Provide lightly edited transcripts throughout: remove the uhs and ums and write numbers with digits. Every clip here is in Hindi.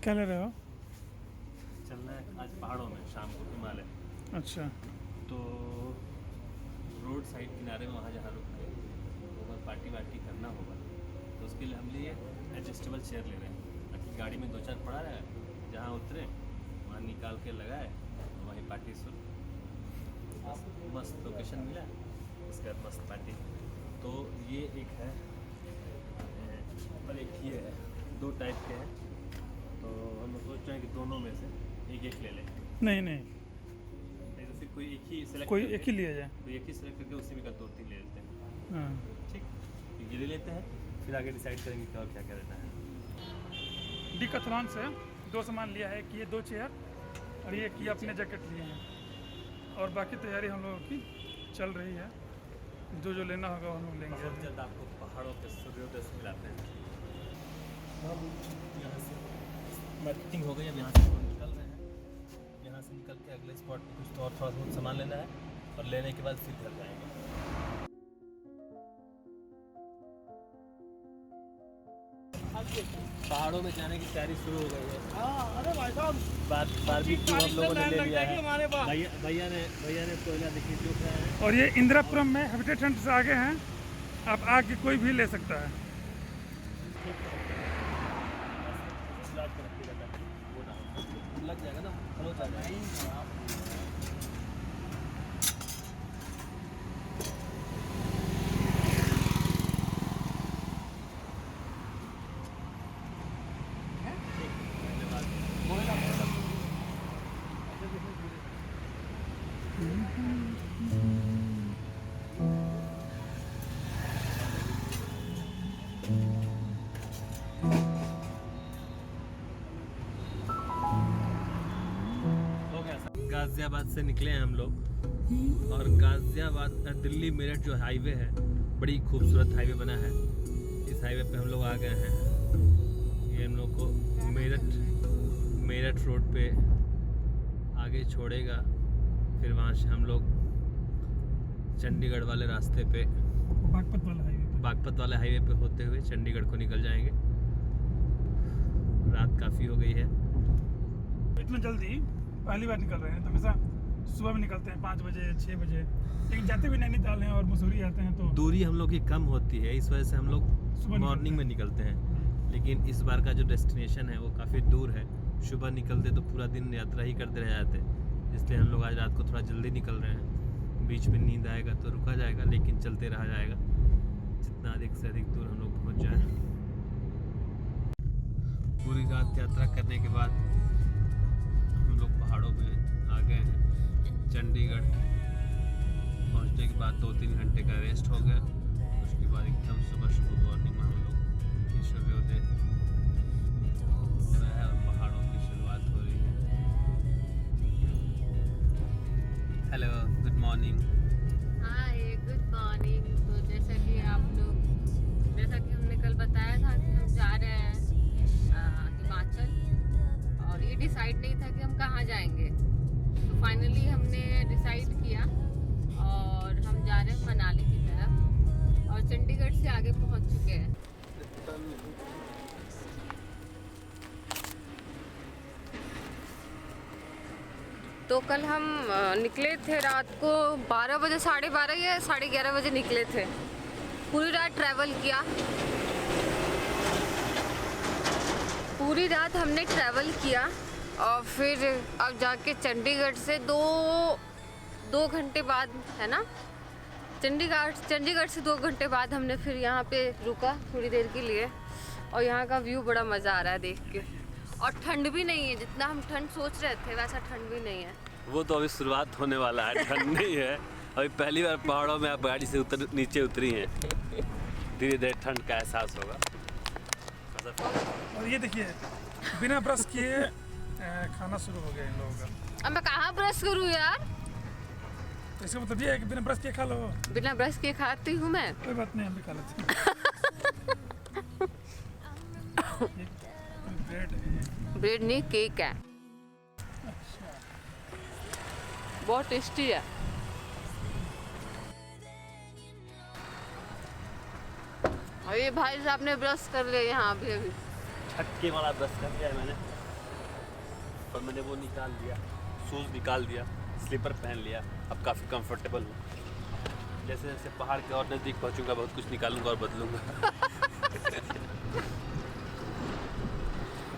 क्या ले रहे हो? चलना है आज पहाड़ों में शाम को हिमालय। अच्छा। तो रोड साइड किनारे में वहाँ जहाँ रुक के होगा पार्टी वार्टी करना होगा, तो उसके लिए हम लिए एडजस्टेबल चेयर ले रहे हैं ताकि गाड़ी में 2-4 पड़ा रहे, जहाँ उतरे वहाँ निकाल के लगाए और वहीं पार्टी शुरू। मस्त लोकेशन मिला, उसके बाद मस्त पार्टी। तो ये एक है और एक ये है, 2 टाइप के हैं। तो हम सोच रहे हैं कि दोनों में से एक ले लें। नहीं, तो फिर कोई एक ही सेलेक्ट, कोई एक ही लिया जाए। कोई एक ही सेलेक्ट करके उसी में का 2-3 ले लेते हैं। हाँ। ठीक, ये ले लेते हैं, फिर आगे डिसाइड करेंगे क्या और क्या क्या रहना है। डिकैथलॉन से 2 सामान लिया है कि ये 2 चेयर और ये कि अपने जैकेट लिए हैं, और बाकी तैयारी हम लोगों की चल रही है। जो लेना होगा हम लोग लेंगे। बहुत जल्द आपको पहाड़ों के सूर्योदय से मिलाते हैं। हम यहाँ से मार्केटिंग हो गई, अब यहाँ से हम निकल रहे हैं। यहाँ से निकल के अगले स्पॉट पे कुछ तो और थोड़ा बहुत सामान लेना है, और लेने के बाद फिर घर जाएंगे। पहाड़ों में जाने की तैयारी शुरू हो गई है। अरे भाई साहब, बारबेक्यू हम लोगों ने ले लिया है। भैया ने कोयला देखिए जो है। और ये इंदिरापुरम में हैबिटेट हंट से आगे हैं, आप आके कोई भी ले सकता है। लग जाएगा ना, खरोच आ जाएगा। गाजियाबाद से निकले हैं हम लोग, और गाजियाबाद दिल्ली मेरठ जो हाईवे है, बड़ी खूबसूरत हाईवे बना है। इस हाईवे पे हम लोग आ गए हैं। ये हम लोग को मेरठ रोड पे आगे छोड़ेगा, फिर वहाँ से हम लोग चंडीगढ़ वाले रास्ते पे, बागपत वाले हाईवे पे होते हुए चंडीगढ़ को निकल जाएंगे। रात काफ़ी हो गई है। इतना जल्दी पहली बार निकल रहे हैं, तो हमेशा सुबह में निकलते हैं 5 बजे 6 बजे, लेकिन जाते भी नैनीताल हैं और मसूरी आते हैं तो दूरी हम लोग की कम होती है, इस वजह से हम लोग सुबह मॉर्निंग में निकलते हैं। लेकिन इस बार का जो डेस्टिनेशन है वो काफ़ी दूर है, सुबह निकलते तो पूरा दिन यात्रा ही करते रह जाते, इसलिए हम लोग आज रात को थोड़ा जल्दी निकल रहे हैं। बीच में नींद आएगा तो रुका जाएगा, लेकिन चलते रहा जाएगा जितना अधिक से अधिक दूर हम लोग पहुँच जाए। पूरी रात यात्रा करने के बाद हम लोग पहाड़ों में आ गए हैं। चंडीगढ़ पहुंचने के बाद 2-3 घंटे का रेस्ट हो गया। उसके बाद एकदम सुबह मॉर्निंग में हम लोग की सूर्योदय हो रहा है और पहाड़ों की शुरुआत हो रही है। Hello, good morning. Hi, good morning. तो जैसा कि हमने कल बताया था कि हम जा रहे हैं हिमाचल, और ये डिसाइड नहीं था कि हम कहाँ जाएंगे। तो फाइनली हमने डिसाइड किया और हम जा रहे हैं मनाली की तरफ, और चंडीगढ़ से आगे पहुंच चुके हैं। तो कल हम निकले थे रात को 12 बजे, 12:30 या 11:30 बजे निकले थे। पूरी रात ट्रैवल किया, पूरी रात हमने ट्रैवल किया, और फिर अब जाके चंडीगढ़ से दो घंटे बाद, है ना, चंडीगढ़ से 2 घंटे बाद हमने फिर यहाँ पे रुका थोड़ी देर के लिए। और यहाँ का व्यू बड़ा मज़ा आ रहा है देख के, और ठंड भी नहीं है, जितना हम ठंड सोच रहे थे वैसा ठंड भी नहीं है। वो तो अभी शुरुआत होने वाला है, ठंड नहीं है। अभी पहली बार पहाड़ों में आप गाड़ी से नीचे उतरी हैं, धीरे धीरे ठंड का एहसास होगा। और ये देखिए, बिना ब्रश किए खाना शुरू हो गया इन लोगों का। अब मैं कहाँ ब्रश करूँ यार? तो इसका मतलब ये है कि बिना ब्रश किए खा लो। बिना ब्रश किए खाती हूँ मैं। कोई बात नहीं, हम भी खा लेते हैं। ब्रेड नहीं, केक है। बहुत टेस्टी है। और ये भाई साहब ने ब्रश कर लिया यहाँ अभी। छटके वाला ब्रश कर लिया है मैंने। पर मैंने वो निकाल दिया, शूज़ निकाल दिया, स्लीपर पहन लिया, अब काफ़ी कंफर्टेबल हूँ। जैसे जैसे पहाड़ के और नज़दीक पहुँचूँगा बहुत कुछ निकालूंगा और बदलूंगा।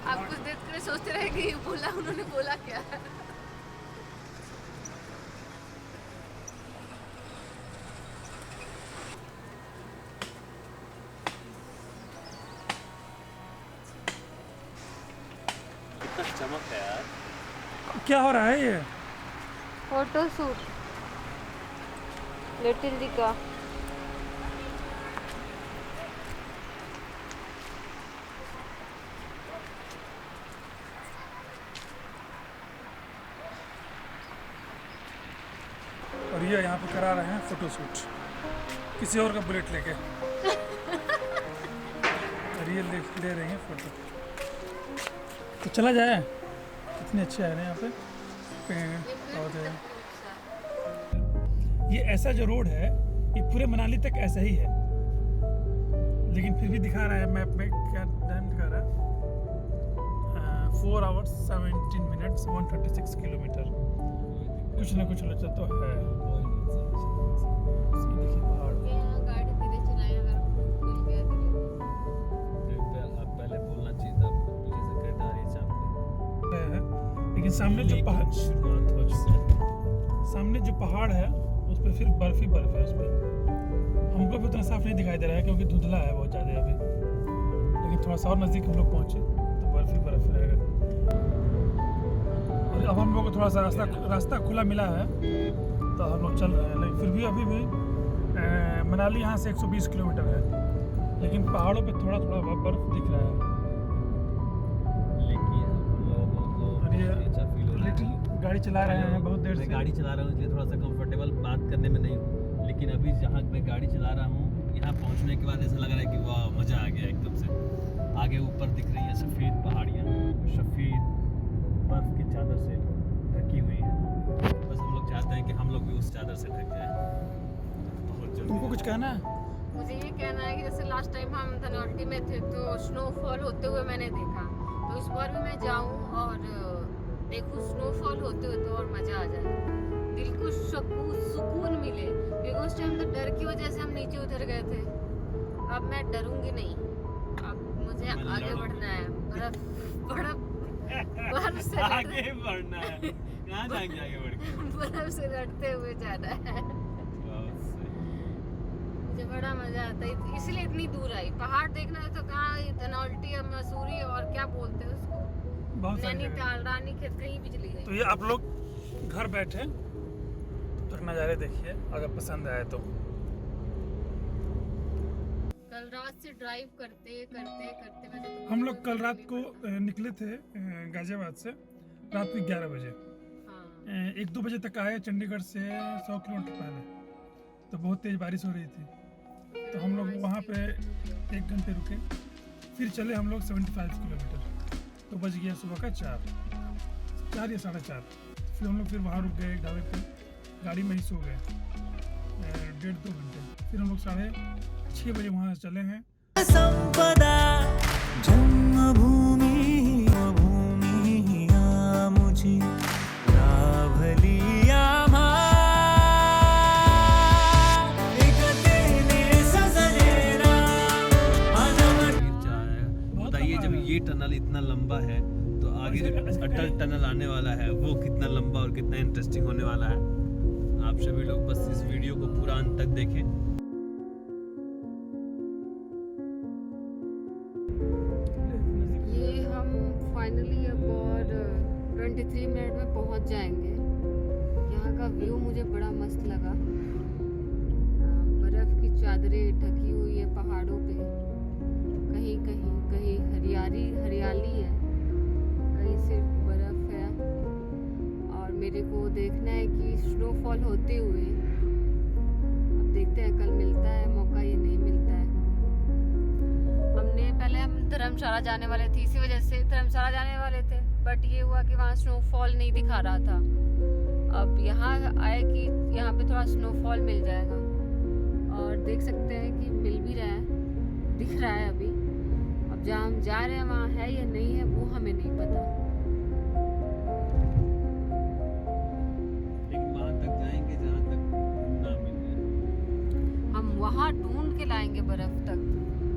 आप कुछ देर के सोचते रहे कि बोला उन्होंने बोला क्या है। कितना चमक है यार। क्या हो रहा है ये? फोटो शूट लिटिल दिका। और ये यहाँ पे करा रहे हैं फोटो शूट किसी और का बुलेट लेके। और ये ले रही हैं फोटो। तो चला जाए, इतने अच्छे आ रहे हैं यहाँ पे पेड़ पौधे। ये ऐसा जो रोड है ये पूरे मनाली तक ऐसा ही है, लेकिन फिर भी दिखा रहा है मैप में क्या टाइम दिखा रहा है 4 hours 17 minutes 136 किलोमीटर। कुछ ना कुछ लचर तो है। देखिए पहाड़ गाड़ी धीरे चलाएं, अगर मिल गया अब पहले बोलना चाहिए था, जैसे कहता है सामने है। लेकिन सामने जो पहाड़, शुरुआत हो चुकी है। सामने जो पहाड़ है उस पर फिर बर्फ ही बर्फ है। उस पर हमको भी उतना साफ नहीं दिखाई दे रहा है क्योंकि धुंधला है बहुत ज़्यादा अभी, लेकिन थोड़ा सा और नज़दीक हम लोग पहुँचे तो बर्फ ही बर्फ रहेगा। और अब हम लोग को थोड़ा सा रास्ता खुला मिला है तो हम लोग चल रहे हैं, लेकिन फिर भी अभी भी मनाली यहाँ से 120 किलोमीटर है, लेकिन पहाड़ों पे थोड़ा थोड़ा बर्फ दिख रहा है। लेकिन हम लोगों को और ये अच्छा फील हो रहा है। लिटिल गाड़ी चला रहे हैं बहुत देर मैं से। गाड़ी चला रहा हूँ इसलिए थोड़ा सा कंफर्टेबल बात करने में नहीं हूँ, लेकिन अभी जहाँ मैं गाड़ी चला रहा हूँ यहाँ पहुँचने के बाद ऐसा लग रहा है कि वाह मज़ा आ गया एकदम से। आगे ऊपर दिख रही है सफ़ेद पहाड़ियाँ, सफ़ेद बर्फ़ की चादर से ढकी हुई है। बस हम लोग चाहते हैं कि हम लोग भी उस चादर से ढक जाए बहुत जल्दी। तुमको कुछ कहना है? मुझे ये कहना है कि जैसे लास्ट टाइम हम धनौल्टी में थे तो स्नोफॉल होते हुए मैंने देखा, तो इस बार भी मैं जाऊं और देखूं स्नोफॉल होते हुए तो और मज़ा आ जाए, दिल को सुकून मिले। क्योंकि उस टाइम तो डर की वजह से हम नीचे उतर गए थे। अब मैं डरूंगी नहीं, अब मुझे आगे बढ़ना है। बर्फ से आगे बढ़ना है। कहाँ जाएंगे आगे बढ़ के? बर्फ से लड़ते हुए जाना है। मुझे बड़ा मजा आता है, इसलिए इतनी दूर आई। पहाड़ देखना है तो कहाँ, धनौल्टी और मसूरी और क्या बोलते हैं उसको, बहुत सारी जगह। नैनीताल, रानीखेत, कहीं भी चली गई। तो ये आप लोग घर बैठे तो नज़ारे देखिए अगर पसंद आए तो। कल रात से ड्राइव करते करते करते वैसे तो हम लोग कल रात को निकले थे गाजियाबाद से रात को 11 बजे। हाँ 1-2 बजे तक आए चंडीगढ़ से 100 किलोमीटर पहले, तो बहुत तेज़ बारिश हो रही थी। तो हम लोग वहाँ पे 1 घंटे रुके, फिर चले हम लोग 75 किलोमीटर, तो बज गया सुबह का 4 या 4:30। फिर हम लोग फिर रुक गए ढाबे पे, गाड़ी में ही सो गए 1.5-2 घंटे। फिर हम लोग 6:30 बजे वहाँ से चले हैं। संपदा जन्मभूमि भूमि मुझी लाभली आम्हा बताइए जब ये टनल इतना लंबा है तो आगे जो अटल टनल आने वाला है वो कितना लंबा और कितना इंटरेस्टिंग होने वाला है। आप सभी लोग बस इस वीडियो को पूरा अंत तक देखें। ये हम फाइनली अब और 23 मिनट में पहुंच जाएंगे। यहाँ का व्यू मुझे बड़ा मस्त लगा। बर्फ की चादरें ढकी हुई है पहाड़ों पे, कहीं कहीं कहीं हरियाली है, कहीं सिर्फ बर्फ है। और मेरे को देखना है कि स्नोफॉल होते हुए, अब देखते हैं कल मिलता है मौका या नहीं मिलता है। पहले हम धर्मशाला जाने वाले थे, इसी वजह से धर्मशाला जाने वाले थे, बट ये हुआ कि वहाँ स्नोफॉल नहीं दिखा रहा था। अब यहाँ आए कि यहाँ पे थोड़ा स्नोफॉल मिल जाएगा, और देख सकते हैं कि मिल भी रहा है, दिख रहा है अभी। अब जहाँ हम जा रहे हैं वहाँ है या नहीं है वो हमें नहीं पता। आएंगे बर्फ तक।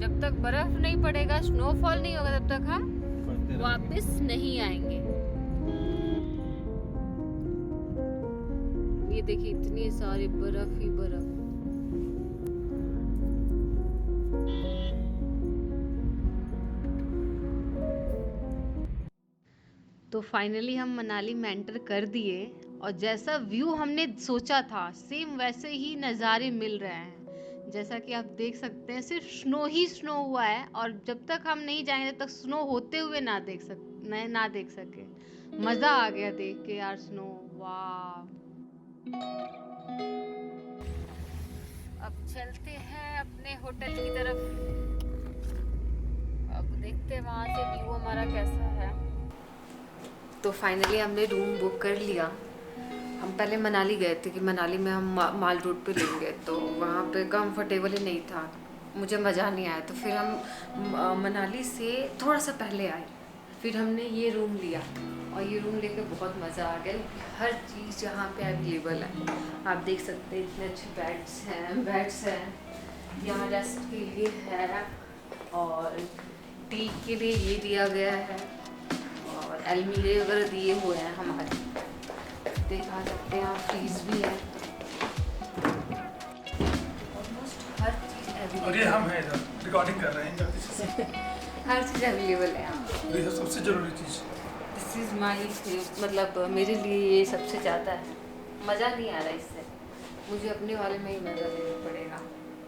जब तक बर्फ नहीं पड़ेगा, स्नोफॉल नहीं होगा, तब तक हम वापस नहीं आएंगे। ये देखिए इतनी सारी बर्फ ही बर्फ। तो फाइनली हम मनाली में एंटर कर दिए और जैसा व्यू हमने सोचा था सेम वैसे ही नज़ारे मिल रहे हैं। जैसा कि आप देख सकते हैं सिर्फ स्नो ही स्नो हुआ है और जब तक हम नहीं जाएंगे तब तक स्नो होते हुए ना देख सके। मज़ा आ गया देख के यार स्नो। वाह। अब चलते हैं अपने होटल की तरफ। अब देखते हैं वहाँ से व्यू हमारा कैसा है। तो फाइनली हमने रूम बुक कर लिया। हम पहले मनाली गए थे कि मनाली में हम माल रोड पे लेंगे, तो वहाँ पे कंफर्टेबल ही नहीं था, मुझे मज़ा नहीं आया। तो फिर हम मनाली से थोड़ा सा पहले आए, फिर हमने ये रूम लिया और ये रूम लेके बहुत मज़ा आ गया। हर चीज़ यहाँ पे अवेलेबल है, आप देख सकते हैं। इतने अच्छे बेड्स हैं यहाँ रेस्ट के लिए है, और टी के लिए ये दिया गया है, और अलमीरे वगैरह दिए हुए हैं हमारे, दिखा सकते हैं आप। फ्रीज भी है, ऑलमोस्ट हर चीज़ अवेलेबल। और ये हम हैं इधर रिकॉर्डिंग कर रहे हैं जल्दी से। हर चीज़ अवेलेबल है यहाँ। ये है सबसे ज़रूरी चीज़। दिस इज़ माई, मतलब मेरे लिए ये सबसे ज़्यादा है। मज़ा नहीं आ रहा इससे, मुझे अपने वाले में ही मज़ा लेना पड़ेगा,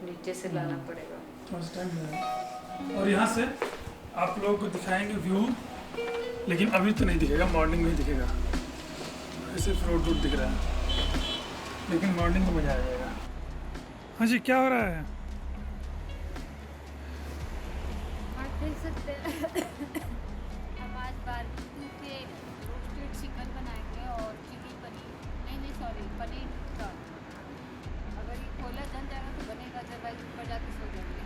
नीचे से लाना पड़ेगा। थोड़ा सा टाइम लगेगा। और यहाँ से आप लोगों को दिखाएंगे व्यू, लेकिन अभी तो नहीं दिखेगा, मॉर्निंग में ही दिखेगा। सिर्फ रोड दिख रहा है, लेकिन मॉर्निंग में मज़ा आ जाएगा। हाँ जी, क्या हो रहा है? आप देख सकते हैं हम आज बारबेक्यू पे रोस्टेड चिकन बनाएंगे और चिली पनीर, नहीं सॉरी, पनीर टिक्का। अगर ये खोला जल जाएगा तो बनेगा, अदरवाइज ऊपर जाके सो जाएंगे।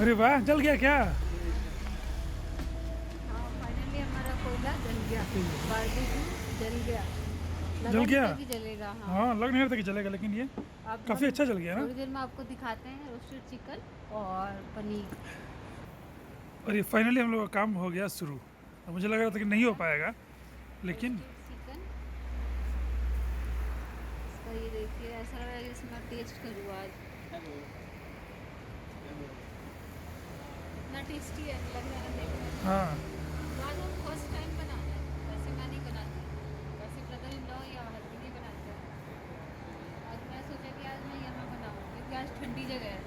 अरे वाह, जल गया क्या? हाँ, फाइनली हमारा कोयला जल गया, बारबेक्यू जल गया। जल गया? कि जलेगा। हाँ, हाँ, लग नहीं रहा था कि जलेगा, लेकिन ये अब काफ़ी अच्छा जल गया ना। थोड़ी देर में आपको दिखाते हैं रोस्टेड चिकन और पनीर। और ये फाइनली हम लोग का काम हो गया शुरू। अब मुझे लग रहा था कि नहीं हो पाएगा, लेकिन चिकन इसका ये देखिए, ऐसा लग रहा है इसमें टेस्ट करूँ आज। इतना टेस्टी है, लग रहा है देखने में। हाँ, आज हम फर्स्ट टाइम बना रहे हैं, वैसे मैं नहीं बनाती, वैसे ब्रदर इन लॉ या हस्बैंड ही बनाते हैं। आज मैं सोचा कि आज मैं यहाँ बनाऊँ, क्योंकि आज ठंडी जगह है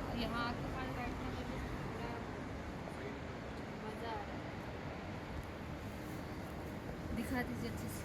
और यहाँ आके पास बैठने में भी पूरा मज़ा आ रहा है। दिखा दीजिए अच्छे से।